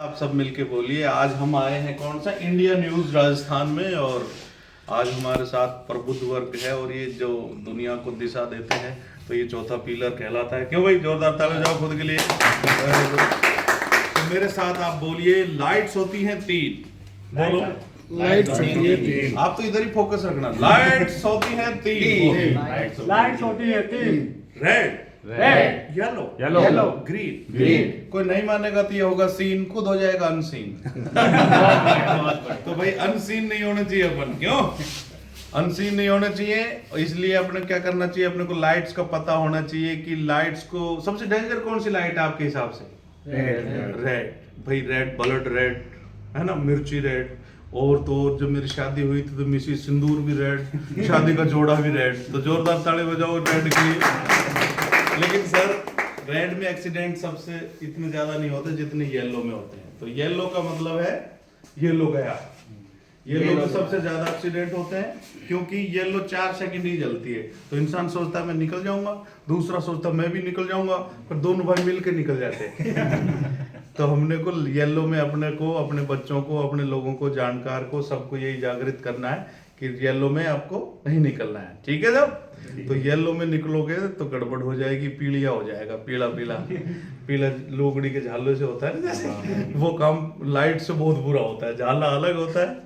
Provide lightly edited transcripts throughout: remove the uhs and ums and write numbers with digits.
आप सब मिलके बोलिए। आज हम आए हैं कौन सा इंडिया न्यूज राजस्थान में, और आज हमारे साथ प्रबुद्ध वर्ग है और ये जो दुनिया को दिशा देते हैं, तो ये चौथा पिलर कहलाता है। क्यों भाई, जोरदार ताली जाओ खुद के लिए। तो मेरे साथ आप बोलिए, लाइट्स होती हैं तीन। बोलो, लाइट्स होती है तीन। आप तो इधर ही फोकस रखना। लाइट्स होती हैं तीन। लाइट्स होती है तीन। Red, red, yellow, green. कोई नहीं मानेगा तो ये होगा सीन, खुद हो जाएगा अनसीन। तो भाई अनसीन नहीं होने चाहिए अपन। क्यों अनसीन नहीं होने चाहिए? इसलिए अपने क्या करना चाहिए, अपने को लाइट्स का पता होना चाहिए कि लाइट्स को सबसे डेंजर कौन सी लाइट है आपके हिसाब से? रेड। भाई रेड, ब्लड रेड है ना, मिर्ची रेड। और तो और जब मेरी शादी हुई थी तो मिसी सिंदूर भी रेड, शादी का जोड़ा भी रेड। तो जोरदार ताली बजाओ रेड के लिए। लेकिन सर रेड में एक्सीडेंट सबसे इतने ज्यादा नहीं होते जितने येलो में होते हैं। तो येलो का मतलब है येलो गया। येलो में सबसे ज्यादा एक्सीडेंट होते हैं, क्योंकि येलो 4 सेकंड ही जलती है। तो इंसान सोचता है मैं निकल जाऊंगा, दूसरा सोचता है मैं भी निकल जाऊंगा, पर दोनों भाई मिलकर निकल जाते हैं। तो हमने को येलो में अपने को, अपने बच्चों को, अपने लोगों को, जानकार को, सबको यही जागृत करना है कि येलो में आपको नहीं निकलना है। ठीक है साहब? तो येलो में निकलोगे तो गड़बड़ हो जाएगी, पीलिया हो जाएगा, पीला पीला पीला लोगड़ी के झालों से होता है जैसे, वो काम लाइट से बहुत बुरा होता है। झाला अलग होता है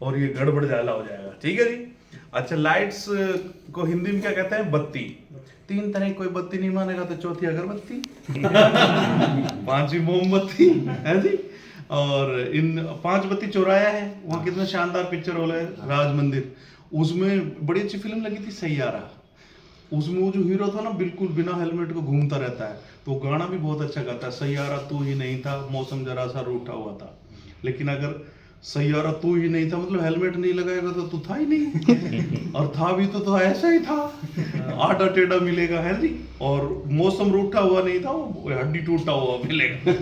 और ये गड़बड़ झाला हो जाएगा। ठीक है जी। अच्छा, लाइट्स को हिंदी में क्या कहते हैं? बत्ती। 3 तरह की कोई बत्ती नहीं मानेगा तो चौथी अगरबत्ती, 5वीं मोमबत्ती है जी। और इन 5 बत्ती चौराया है, वहाँ कितना शानदार पिक्चर हो रहा है, राज मंदिर। उसमें बड़ी अच्छी फिल्म लगी थी सैयारा। उसमें वो जो हीरो था ना, बिल्कुल बिना हेलमेट को घूमता रहता है, तो गाना भी बहुत अच्छा गाता है। सैयारा तू ही नहीं था, मौसम जरा सा रूठा हुआ था। लेकिन अगर सैयारा तू ही नहीं था मतलब हेलमेट नहीं लगाएगा तो तू था ही नहीं, और था भी तो ऐसा ही था, आटा टेढ़ा मिलेगा है जी। और मौसम रूठा हुआ नहीं था, वो हड्डी टूटा हुआ मिलेगा।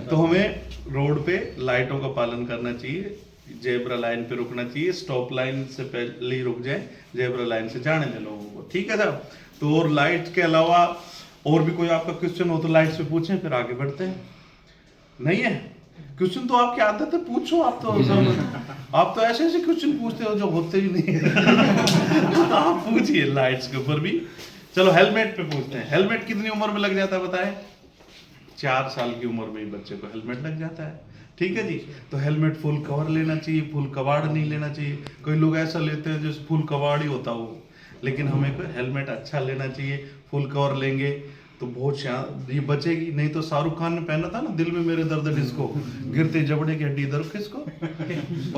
तो हमें रोड पे लाइटों का पालन करना चाहिए, जेब्रा लाइन पे रुकना चाहिए, स्टॉप लाइन से पहले ही रुक जाए, जेब्रा लाइन से जाने दें लोगों को। ठीक है साहब? तो और लाइट के अलावा और भी कोई आपका क्वेश्चन हो तो लाइट से पूछें, फिर आगे बढ़ते हैं। नहीं है क्वेश्चन तो आपकी आदत है, पूछो। आप तो ऐसे ऐसे क्वेश्चन पूछते हो जो होते ही नहीं है। आप पूछिए लाइट्स के ऊपर भी। चलो हेलमेट पे पूछते हैं। हेलमेट कितनी उम्र में लग जाता है बताएं? 4 साल की उम्र में ही बच्चे को हेलमेट लग जाता है। ठीक है जी। तो हेलमेट फुल कवर लेना चाहिए, फुल कवाड़ नहीं लेना चाहिए। कई लोग ऐसा लेते हैं जैसे फुल कवाड़ ही होता हो, लेकिन हमें हेलमेट अच्छा लेना चाहिए। फुल कवर लेंगे तो बहुत ये बचेगी। नहीं तो शाहरुख खान ने पहना था ना, दिल में मेरे दर्द डिस्को, गिरते जबड़े की हड्डी इधर किसको,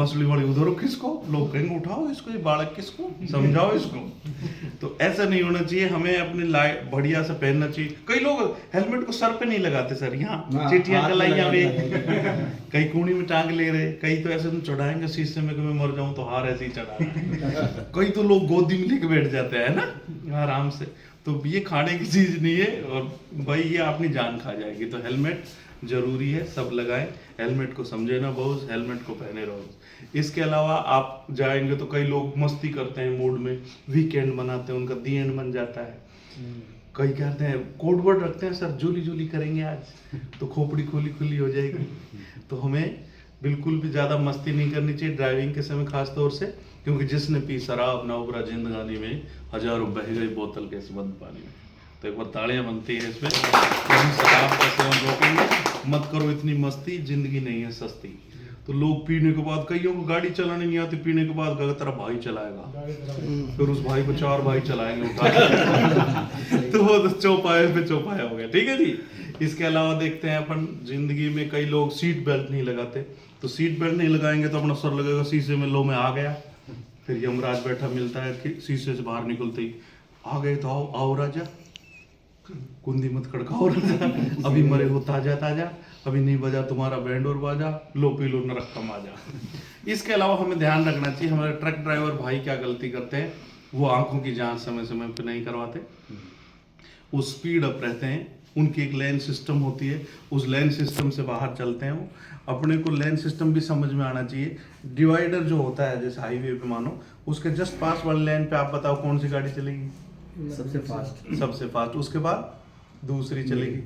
मसली वाली उधर किसको, लोग कहेंगे उठाओ इसको, ये बालक किसको, समझाओ इसको। तो ऐसा नहीं होना चाहिए। हमें अपनी लाइट बढ़िया से पहनना चाहिए। कई लोग हेलमेट को सर पे नहीं लगाते सर, यहाँ चिट्ठियां कलाइयां में, कई कूणी में टांग ले रहे, कई तो ऐसे तुम चढ़ाएंगे शीशे में कि मैं मर जाऊं तो हार ऐसे ही चढ़ा। कई तो लोग गोदी में लेके बैठ जाते हैं ना आराम से। तो ये खाने की चीज नहीं है, और भाई ये अपनी जान खा जाएगी। तो हेलमेट जरूरी है, सब लगाएं। हेलमेट को समझे ना बोझ, हेलमेट को पहने रोज। इसके अलावा आप जाएंगे तो कई लोग मस्ती करते हैं, मूड में वीकेंड मनाते हैं, उनका दी एंड बन जाता है। कई कहते हैं कोड वर्ड रखते हैं, सर जूली जूली करेंगे आज तो खोपड़ी खुली खुली हो जाएगी। तो हमें बिल्कुल भी ज्यादा मस्ती नहीं करनी चाहिए ड्राइविंग के समय, खास तौर से, क्योंकि जिसने पी शराब ना उबरा जिंदगानी में, हजारों बह गई बोतल के इस बंद पानी में। तो एक बार तालियां बनती है इसमें। हम शराब का सेवन रोकेंगे, मत करो इतनी मस्ती, जिंदगी नहीं है सस्ती। तो लोग पीने के बाद, कईयों को गाड़ी चलाने नहीं आती, पीने के बाद गलत तरह भाई चलाएगा, फिर उस भाई को 4 भाई चलाएंगे उठा। तो वो तो चौपाए पे चौपाया हो गया। ठीक है जी। इसके अलावा देखते हैं अपन जिंदगी में कई लोग सीट बेल्ट नहीं लगाते। तो सीट बेल्ट नहीं लगाएंगे तो अपना सर लगेगा शीशे में, लो मैं आ गया। फिर यमराज बैठा मिलता है कि शीशे से बाहर निकलते ही, आ गए तो आओ आओ राजा, कुंदी मत खड़काओ राजा, अभी मरे हो ताजा ताजा, अभी नहीं बजा तुम्हारा बैंड और बाजा, लो पी लो नरक माजा। इसके अलावा हमें ध्यान रखना चाहिए, हमारे ट्रक ड्राइवर भाई क्या गलती करते हैं, वो आंखों की जांच समय समय पे नहीं करवाते, वो स्पीड अप रहते हैं। उनकी एक लेन सिस्टम होती है, उस लेन सिस्टम से बाहर चलते हैं वो। अपने को लेन सिस्टम भी समझ में आना चाहिए। डिवाइडर जो होता है जैसे हाईवे पे मानो, उसके जस्ट पास वाले लेन पे आप बताओ कौन सी गाड़ी चलेगी? सबसे फास्ट। सबसे फास्ट। उसके बाद दूसरी चलेगी।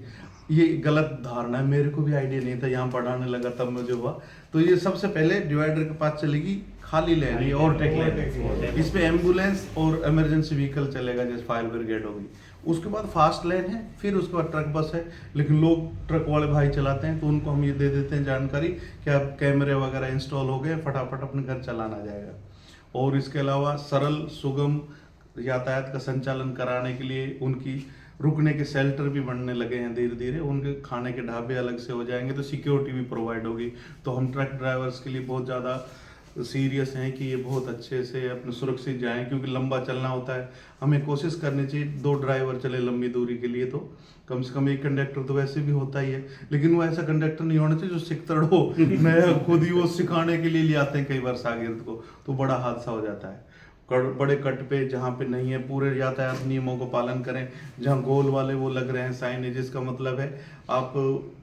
ये गलत धारणा है, मेरे को भी आइडिया नहीं था, यहाँ पढ़ाने लगा तब मुझे हुआ। तो ये सबसे पहले डिवाइडर के पास चलेगी खाली लेन, ये ओवरटेक लेन, इस पे एम्बुलेंस और इमरजेंसी व्हीकल चलेगा, जैसे फायर ब्रिगेड होगी। उसके बाद फास्ट लेन है, फिर उसके बाद ट्रक बस है। लेकिन लोग ट्रक वाले भाई चलाते हैं तो उनको हम ये दे देते हैं जानकारी कि अब कैमरे वगैरह इंस्टॉल हो गए, फटाफट अपने घर चलाना जाएगा। और इसके अलावा सरल सुगम यातायात का संचालन कराने के लिए उनकी रुकने के शेल्टर भी बनने लगे हैं धीरे धीरे, उनके खाने के ढाबे अलग से हो जाएंगे, तो सिक्योरिटी भी प्रोवाइड होगी। तो हम ट्रक ड्राइवर्स के लिए बहुत ज़्यादा सीरियस हैं कि ये बहुत अच्छे से अपने सुरक्षित जाएं, क्योंकि लंबा चलना होता है। हमें कोशिश करनी चाहिए 2 ड्राइवर चले लंबी दूरी के लिए, तो कम से कम एक कंडक्टर तो वैसे भी होता ही है, लेकिन वो ऐसा कंडक्टर नहीं होना चाहिए जो सिकतड़ हो, मैं खुद ही वो सिखाने के लिए ले आते हैं कई बार शागिर्द को, तो बड़ा हादसा हो जाता है। बड़े कट पे जहाँ पे नहीं है, पूरे यातायात नियमों को पालन करें। जहाँ गोल वाले वो लग रहे हैं साइनेज, इसका मतलब है आप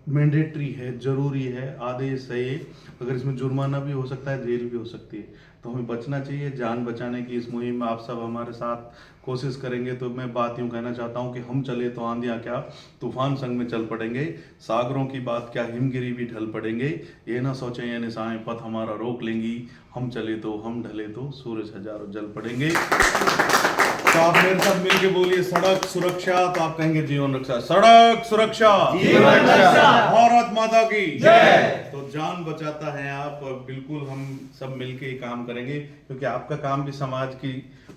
मैंडेटरी है, जरूरी है, आदेश है ये, अगर इसमें जुर्माना भी हो सकता है, जेल भी हो सकती है। तो हमें बचना चाहिए। जान बचाने की इस मुहिम में आप सब हमारे साथ कोशिश करेंगे तो मैं बात यूँ कहना चाहता हूँ कि हम चले तो आंधियाँ क्या, तूफान संग में चल पड़ेंगे, सागरों की बात क्या, हिमगिरी भी ढल पड़ेंगे। ये ना सोचें ये निशाएं पथ हमारा रोक लेंगी, हम चले तो हम ढले तो सूरज हजारों जल पड़ेंगे। तो आप मेरे साथ मिलके बोलिए सड़क सुरक्षा, तो आप कहेंगे जीवन रक्षा। सड़क सुरक्षा, जीवन रक्षा। भारत माता की जय। तो जान बचाता है आप, और बिल्कुल हम सब मिलके ही काम करेंगे, क्योंकि आपका काम भी समाज की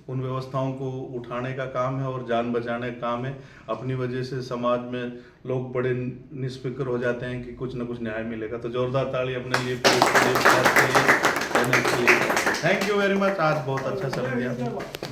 उन व्यवस्थाओं को उठाने का काम है और जान बचाने का काम है। अपनी वजह से समाज में लोग बड़े निष्फिक्र हो जाते हैं कि कुछ ना कुछ न्याय मिलेगा। तो जोरदार ताली अपने लिए, थैंक यू वेरी मच। आज बहुत अच्छा समय दिया।